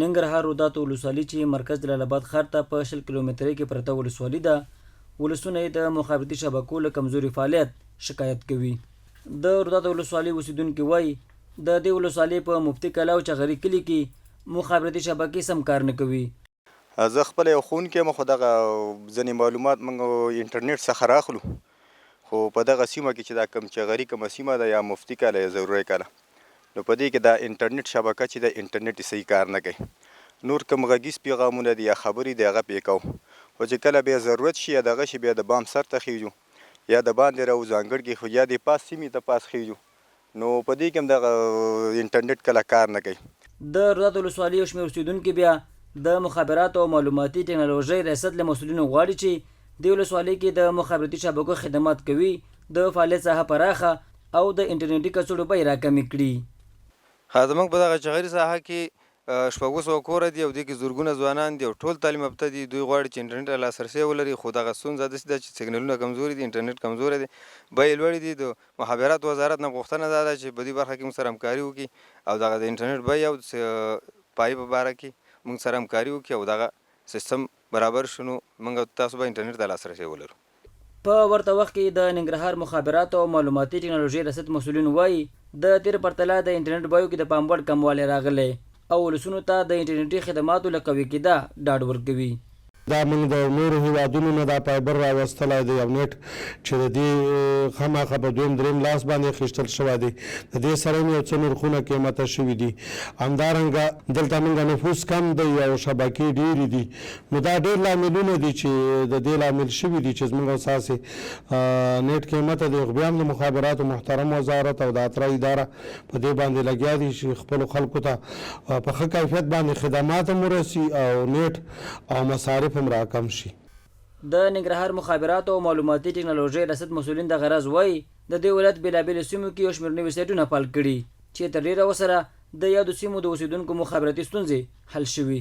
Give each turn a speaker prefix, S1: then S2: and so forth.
S1: ننګرهار روداتو ولسوالي چې مرکز جلال آباد ښار ته په 20 کیلومترۍ کې پرته ولسوالي ده، ولسونه یې د مخابراتي شبکو له کمزوري فعالیت شکایت کوي. د روداتو ولسوالي اوسیدونکي وایي د دې ولسوالۍ په مفتي کلا او چغري کلي کې مخابراتي شبکې سم کار نه کوي.
S2: زه خپل یو ښوونکی یم، خو دغه ځینې معلومات موږ انټرنیټ څخه راخلو، خو په دغه سیمه کې چې دا کوم چغري کومه سیمه ده یا مفتي کلا یا ضروري کلا، نو په دې کې دا انټرنیټ شبکه چې د انټرنیټ صحیح کار نه کوي. نور کوم غږیز پیغامونه دي یا خبرې دي هغه پې کوو، خو چې کله بیا ضرورت شي یا دغه شي بیا د بام سر ته خیږو یا د باندې راوځو انګړ کې، خو یا د پاس سیمې ته پاس خیږو، نو په دې کې هم دغه انټرنیټ کله کار نه کوي.
S1: د روداتو ولسوالۍ یو شمېر اوسیدونکي بیا د مخابراتو او معلوماتي ټکنالوژۍ ریاست له مسؤلینو غواړي چې د ولسوالۍ کې د مخابراتي شبکو خدمات کوي د فعالیت ساحه پراخه او د انټرنیټي کڅوړو بیې راکمې کړي.
S3: زموږ په دغه چغري ساحه کې 600 کوره دي او دې کې زرګونه ځوانان دي او ټول تعلیم یافته دي. دوی غواړي چې انټرنیټ ته لاسرسی ولري، خو دغه ستونزه داسې ده چې سیګنالونه کمزوري دي، انټرنیټ کمزوری دی، بیې لوړې دي. د مخابراتو وزارت نه غوښتنه دا ده چې په دې برخه کې موږ سره همکاري وکړي او دغه د انټرنیټ بیې او پایې په باره کې موږ سره همکاري وکړي او دغه سیستم برابر شو، نو موږ تاسو به انټرنیټ ته لاسرسی ولرو.
S1: په ورته وخت کې د ننګرهار مخابراتو او معلوماتي ټکنالوژۍ ریاست مسؤلین وایي د تیر پرتله د انټرنیټ بیو کې د پام وړ کموالی راغلی او ولسونو ته د انټرنیټي خدماتو له قوي کېدا ډاډ ورکوي.
S4: دا موږ د نورو هیوادونو نه دا فایبر راوستلی دی او نیټ چې د دې خامخا په دویم دریم لاس باندې اخیستل شوی دی. د دې سره یو څه نرخونه قیمته شوي دي. همدارنګه دلته موږ نفوس کم دی او شبکې ډېرې دي، نو دا ډېر لاملونه دي چې د دې لامل شوي دي چې زموږ اساسې نیټ قیمته دی. خو بیا هم د مخابراتو محترم وزارت او د اترا اداره په دې باندې لګیا دي چې خپلو خلکو ته په ښه کیفیت باندې خدمات هم ورسي او نیټ او مصارف هم راکم شي.
S1: د ننګرهار مخابراتو او معلوماتي ټکنالوژۍ ریاست مسؤلین د غرض وایي د دې ولایت بېلابېلو سیمو کې یو شمېر نوي سایټونه فعال کړي چې تر ډېره وسره د یادو سیمو د اوسیدونکو مخابراتي ستونزې حل شوي.